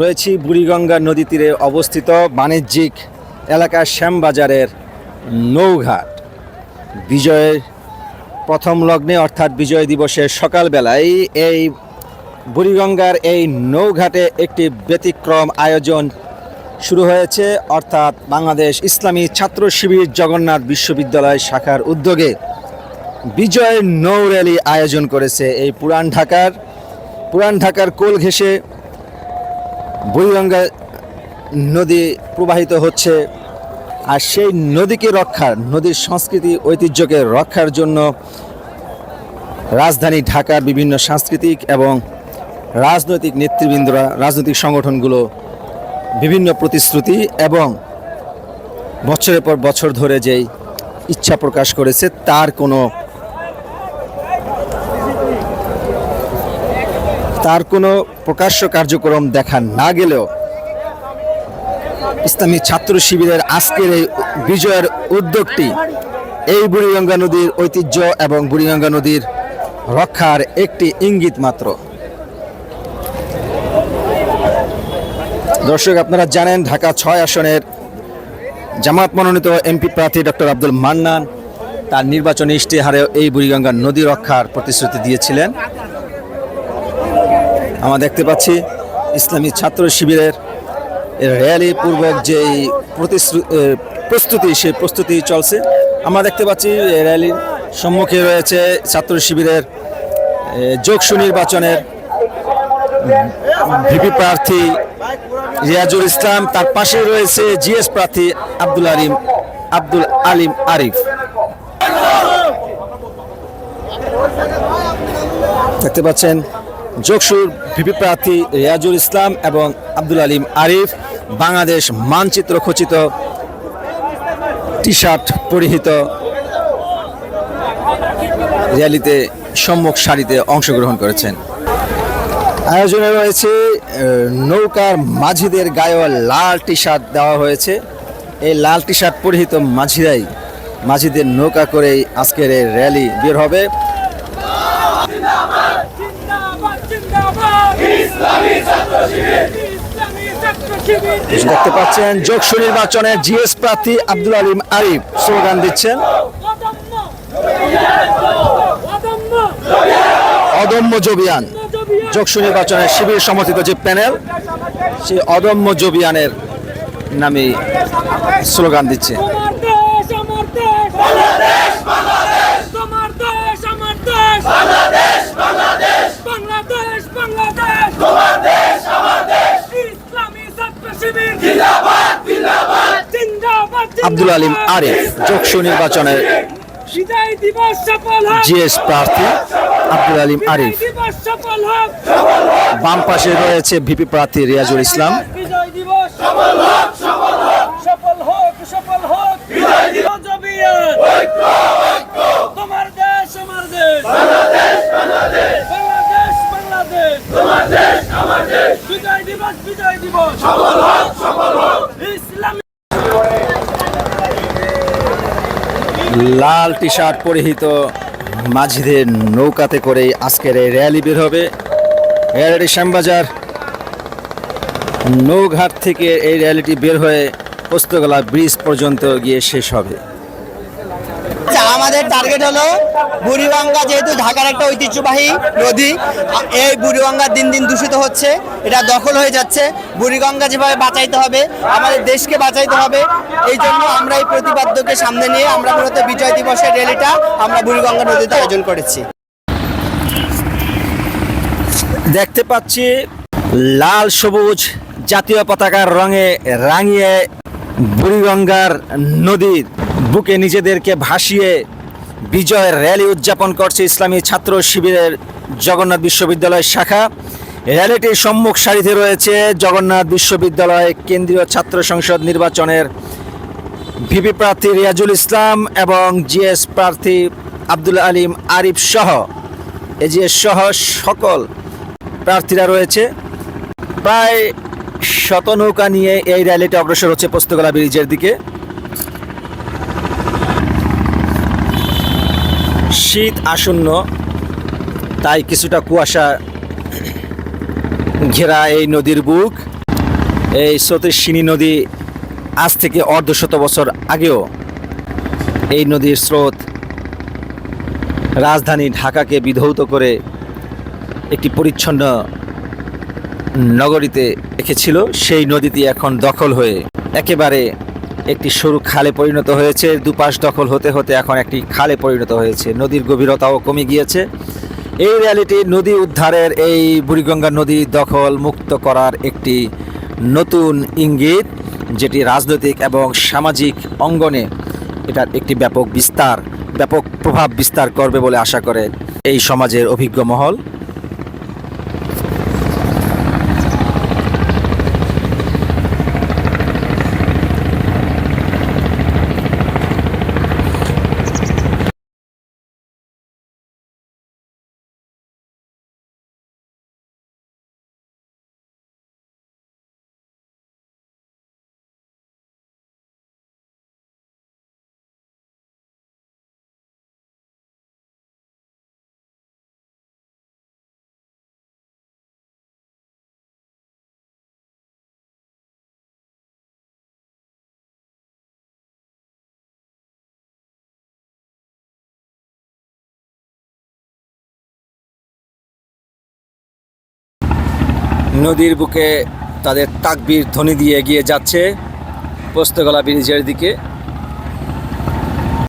রয়েছি বুড়িগঙ্গা নদী তীরে অবস্থিত বাণিজ্যিক এলাকা শ্যামবাজারের নৌঘাট। বিজয়ের প্রথম লগ্নে অর্থাৎ বিজয় দিবসের সকালবেলায় এই বুড়িগঙ্গার এই নৌঘাটে একটি ব্যতিক্রম আয়োজন শুরু হয়েছে, অর্থাৎ বাংলাদেশ ইসলামী ছাত্র শিবির জগন্নাথ বিশ্ববিদ্যালয় শাখার উদ্যোগে বিজয় নৌ র্যালি আয়োজন করেছে। এই পুরান ঢাকার কোল ঘেঁষে বুড়িগঙ্গা নদী প্রবাহিত হচ্ছে, আর সেই নদীকে নদীর সংস্কৃতি ঐতিহ্যকে রক্ষার জন্য রাজধানী ঢাকার বিভিন্ন সাংস্কৃতিক এবং রাজনৈতিক নেতৃবৃন্দরা, রাজনৈতিক সংগঠনগুলো বিভিন্ন প্রতিশ্রুতি এবং বছরের পর বছর ধরে যেই ইচ্ছা প্রকাশ করেছে তার কোনো প্রকাশ্য কার্যক্রম দেখা না গেলেও ইসলামী ছাত্র শিবিরের আজকের এই বিজয়ের উদ্যোগটি এই বুড়িগঙ্গা নদীর ঐতিহ্য এবং বুড়িগঙ্গা নদীর রক্ষার একটি ইঙ্গিত মাত্র। দর্শক, আপনারা জানেন ঢাকা ৬ আসনের জামায়াত মনোনীত এমপি প্রার্থী ডক্টর আব্দুল মান্নান তার নির্বাচনী ইশতেহারে এই বুড়িগঙ্গা নদী রক্ষার প্রতিশ্রুতি দিয়েছিলেন। আমরা দেখতে পাচ্ছি ইসলামী ছাত্র শিবিরের র্যালি পূর্বক যেই প্রস্তুতি, সেই প্রস্তুতি চলছে। আমরা দেখতে পাচ্ছি র্যালির সম্মুখে রয়েছে ছাত্র শিবিরের যোগসু নির্বাচনের ভিপি প্রার্থী রিয়াজুল ইসলাম, তার পাশে রয়েছে জিএস প্রার্থী আব্দুল আলিম আরিফ। দেখতে পাচ্ছেন যোগসুর ভিপি প্রার্থী রিয়াজুল ইসলাম এবং আব্দুল আলিম আরিফ বাংলাদেশ মানচিত্র খচিত টি শার্ট পরিহিত র্যালিতে সম্মুখ সারিতে অংশগ্রহণ করেছেন। আয়োজনে রয়েছে নৌকার মাঝিদের গায়ে লাল টি শার্ট দেওয়া হয়েছে। এই লাল টি শার্ট পরিহিত মাঝিদের নৌকা করেই আজকের এই র্যালি বের হবে। দেখতে পাচ্ছেন যোগসু নির্বাচনে জিএস প্রার্থী আব্দুল আলিম আরিফ স্লোগান দিচ্ছেন, অদম্য জবিয়ান। যোগসু নির্বাচনের শিবির সমর্থিত যে প্যানেল, সেই অদম্য জবিয়ানের নামে স্লোগান দিচ্ছে। আব্দুল আলিম আরিফ যোগসু নির্বাচনের জিএস প্রার্থী আব্দুল আলিম আরিফ। বাম পাশে রয়েছে ভিপি প্রার্থী রিয়াজুল ইসলাম। লাল টি শার্ট পরিহিত মাঝিদের নৌকাতে করেই আজকের এই র্যালি বের হবে। র্যালিটি শ্যামবাজার নৌঘাট থেকে এই র্যালিটি বের হয়ে পোস্তগোলা ব্রিজ পর্যন্ত গিয়ে শেষ হবে। আমাদের টার্গেট হলো বুড়িগঙ্গা, যেহেতু ঢাকার একটা ঐতিহ্যবাহী নদী, এই বুড়িগঙ্গা দিন দিন দূষিত হচ্ছে, এটা দখল হয়ে যাচ্ছে। বুড়িগঙ্গা যেভাবে বাঁচাইতে হবে, আমাদের দেশকে বাঁচাইতে হবে, এই জন্য আমরা এই প্রতিপাদ্যকে সামনে নিয়ে আমরা মূলত বিজয় দিবসের র্যালিটা আমরা বুড়িগঙ্গা নদীতে আয়োজন করেছি। দেখতে পাচ্ছি লাল সবুজ জাতীয় পতাকার রঙে রাঙিয়ে বুড়িগঙ্গার নদীর বুকে নিজেদেরকে ভাসিয়ে বিজয়ের র্যালি উদযাপন করছে ইসলামী ছাত্র শিবিরের জগন্নাথ বিশ্ববিদ্যালয় শাখা। র্যালিটির সম্মুখ সারিতে রয়েছে জগন্নাথ বিশ্ববিদ্যালয় কেন্দ্রীয় ছাত্র সংসদ নির্বাচনের ভিপি প্রার্থী রিয়াজুল ইসলাম এবং জিএস প্রার্থী আব্দুল আলিম আরিফ সহ এজিএস সহ সকল প্রার্থীরা রয়েছে। প্রায় 100 নৌকা নিয়ে এই র্যালিটি অগ্রসর হচ্ছে পোস্তগোলা ব্রিজের দিকে। শীত আসন্ন, তাই কিছুটা কুয়াশা ঘেরা এই নদীর বুক। এই স্রোতস্বিনী নদী আজ থেকে অর্ধশত বছর আগেও এই নদীর স্রোত রাজধানী ঢাকাকে বিধৌত করে একটি পরিচ্ছন্ন নগরীতে রেখেছিল। সেই নদীটি এখন দখল হয়ে একেবারে একটি সরু খালে পরিণত হয়েছে। দুপাশ দখল হতে হতে এখন একটি খালে পরিণত হয়েছে। নদীর গভীরতাও কমে গিয়েছে। এই রিয়ালিটি নদী উদ্ধারের, এই বুড়িগঙ্গা নদী দখল মুক্ত করার একটি নতুন ইঙ্গিত, যেটি রাজনৈতিক এবং সামাজিক অঙ্গনে এটার একটি ব্যাপক প্রভাব বিস্তার করবে বলে আশা করে এই সমাজের অভিজ্ঞ মহল। নদীর বুকে তাদের তাকবীর ধ্বনি দিয়ে এগিয়ে যাচ্ছে পোস্তগোলা ব্রিজের দিকে।